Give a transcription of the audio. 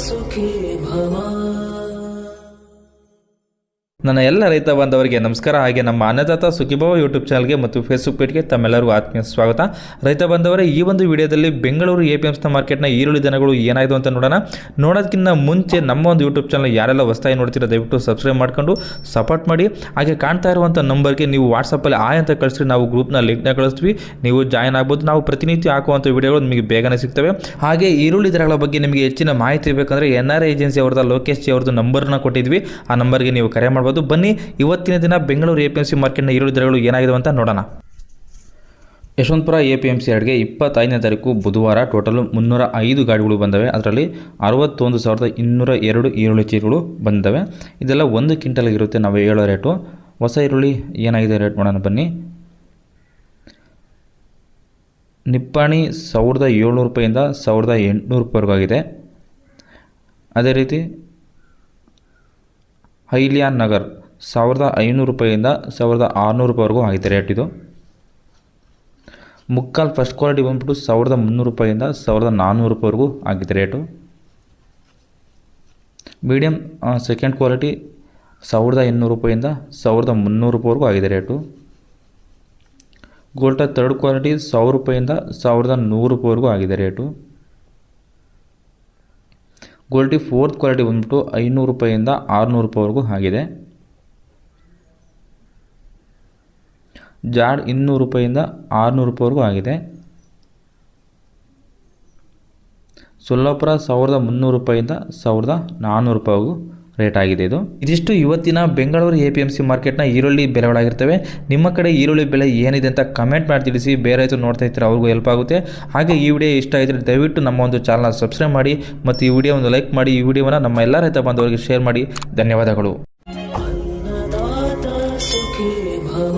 ಸುಖೀ ಭವ. ನನ್ನ ಎಲ್ಲ ರೈತ ಬಾಂಧವರಿಗೆ ನಮಸ್ಕಾರ. ಹಾಗೆ ನಮ್ಮ ಅನ್ನದಾತ ಸುಖೀಭವ ಯೂಟ್ಯೂಬ್ ಚಾನಲ್ಗೆ ಮತ್ತು ಫೇಸ್ಬುಕ್ ಪೇಜ್ಗೆ ತಮ್ಮೆಲ್ಲರಿಗೂ ಆತ್ಮೀಯ ಸ್ವಾಗತ. ರೈತ ಬಾಂಧವರೇ, ಈ ಒಂದು ವಿಡಿಯೋದಲ್ಲಿ ಬೆಂಗಳೂರು APMC ಮಾರ್ಕೆಟ್ನ ಈರುಳ್ಳಿ ದನಗಳು ಏನಾಯಿತು ಅಂತ ನೋಡೋದಕ್ಕಿಂತ ಮುಂಚೆ ನಮ್ಮ ಒಂದು ಯೂಟ್ಯೂಬ್ ಚಾನಲ್ ಯಾರೆಲ್ಲ ಹೊಸದಾಗಿ ನೋಡ್ತೀರಾ ದಯವಿಟ್ಟು ಸಬ್ಸ್ಕ್ರೈಬ್ ಮಾಡ್ಕೊಂಡು ಸಪೋರ್ಟ್ ಮಾಡಿ. ಹಾಗೆ ಕಾಣ್ತಾ ಇರುವಂಥ ನಂಬರ್ಗೆ ನೀವು ವಾಟ್ಸಪ್ಪಲ್ಲಿ ಆಯ್ ಅಂತ ಕಳಿಸ್ರಿ, ನಾವು ಗ್ರೂಪ್ನ ಲಿಂಕ್ನ ಕಳಿಸ್ತೀವಿ, ನೀವು ಜಾಯ್ನ್ ಆಗ್ಬೋದು. ನಾವು ಪ್ರತಿನಿತ್ಯ ಹಾಕುವಂಥ ವಿಡಿಯೋಗಳು ನಿಮಗೆ ಬೇಗನೆ ಸಿಗ್ತವೆ. ಹಾಗೆ ಈರುಳ್ಳಿ ದರಗಳ ಬಗ್ಗೆ ನಿಮಗೆ ಹೆಚ್ಚಿನ ಮಾಹಿತಿ ಬೇಕಂದರೆ NRI ಏಜೆನ್ಸಿ ಅವ್ರದ್ದು ಲೋಕೇಶ್ ಜಿ ಅವ್ರದ್ದು ನಂಬರ್ನ ಕೊಟ್ಟಿದ್ವಿ, ಆ ನಂಬರ್ಗೆ ನೀವು ಕರೆ ಮಾಡ್ಬೋದು. ಬನ್ನಿ ಇವತ್ತಿನ ದಿನ ಬೆಂಗಳೂರು APMC ಮಾರ್ಕೆಟ್ನ ಈರುಳ್ಳಿ ದರಗಳು ಏನಾಗಿದೆ ಅಂತ ನೋಡೋಣ. ಯಶವಂತಪುರ APMC ಯಾರ್ಡ್ಗೆ 25ನೇ ತಾರೀಕು ಬುಧವಾರ ಟೋಟಲ್ 305 ಗಾಡಿಗಳು ಬಂದವೆ. ಅದರಲ್ಲಿ 61,202 ಈರುಳ್ಳಿ ಚೀಲಗಳು ಬಂದವೆ. ಇದೆಲ್ಲ 1 ಕ್ವಿಂಟಲ್ ಇರುತ್ತೆ ನಾವು ಹೇಳೋ ರೇಟು. ಹೊಸ ಈರುಳ್ಳಿ ಏನಾಗಿದೆ ರೇಟ್ ನೋಡೋಣ ಬನ್ನಿ. ನಿಪ್ಪಾಣಿ 1,700 ರೂಪಾಯಿಂದ 1,800 ರೂಪಾಯಿವರೆಗೂ ಆಗಿದೆ. ಅದೇ ರೀತಿ ಹೈಲಿಯಾನ್ ನಗರ್ 1,500 ರೂಪಾಯಿಂದ 1,600 ರೂಪಾಯಿವರೆಗೂ ಆಗಿದೆ ರೇಟ್. ಇದು ಮುಕ್ಕಾಲ್ ಫಸ್ಟ್ ಕ್ವಾಲಿಟಿ ಬಂದ್ಬಿಟ್ಟು 1,300 ರೂಪಾಯಿಂದ 1,400 ರೂಪಾಯಿವರೆಗೂ ಆಗಿದೆ ರೇಟು. ಮೀಡಿಯಮ್ ಸೆಕೆಂಡ್ ಕ್ವಾಲಿಟಿ 1,800 ರೂಪಾಯಿಂದ 1,300 ರೂಪಾಯಿವರೆಗೂ ಆಗಿದೆ ರೇಟು. ಗೋಲ್ಟಾ ಥರ್ಡ್ ಕ್ವಾಲಿಟಿ 1,000 ರೂಪಾಯಿಂದ 1,100 ರೂಪಾಯಿವರೆಗೂ ಆಗಿದೆ ರೇಟು. ಗೋಲ್ಟಿ ಫೋರ್ತ್ ಕ್ವಾಲಿಟಿ ಬಂದ್ಬಿಟ್ಟು 500 ರೂಪಾಯಿಂದ 600 ರೂಪಾಯಿವರೆಗೂ ಆಗಿದೆ. ಜಾಡ್ 200 ರೂಪಾಯಿಂದ 600 ರೂಪಾಯಿವರೆಗೂ ಆಗಿದೆ. ಸೊಲ್ಲಾಪುರ 1,300 ರೂಪಾಯಿಂದ 1,400 ರೂಪಾಯಿವರೆಗೂ ರೇಟ್ ಆಗಿದೆ. ಇದಿಷ್ಟು ಇವತ್ತಿನ ಬೆಂಗಳೂರು APMC ಮಾರ್ಕೆಟ್ನ ಈರುಳ್ಳಿ ಬೆಲೆಗಳಾಗಿರ್ತವೆ. ನಿಮ್ಮ ಕಡೆ ಈರುಳ್ಳಿ ಬೆಲೆ ಏನಿದೆ ಅಂತ ಕಮೆಂಟ್ ಮಾಡಿ ತಿಳಿಸಿ. ಬೇರೆ ರೈತರು ನೋಡ್ತಾ ಇರ್ತಾರೆ, ಅವ್ರಿಗೂ ಹೆಲ್ಪ್ ಆಗುತ್ತೆ. ಹಾಗೆ ಈ ವಿಡಿಯೋ ಇಷ್ಟ ಆಗಿದ್ರೆ ದಯವಿಟ್ಟು ನಮ್ಮ ಒಂದು ಚಾನಲ್ನ ಸಬ್ಸ್ಕ್ರೈಬ್ ಮಾಡಿ ಮತ್ತು ಈ ವಿಡಿಯೋ ಒಂದು ಲೈಕ್ ಮಾಡಿ. ಈ ವಿಡಿಯೋವನ್ನು ನಮ್ಮ ಎಲ್ಲ ರೈತ ಬಾಂಧವರಿಗೆ ಶೇರ್ ಮಾಡಿ. ಧನ್ಯವಾದಗಳು. ಅನ್ನದಾತ ಸುಖೀ ಭವ.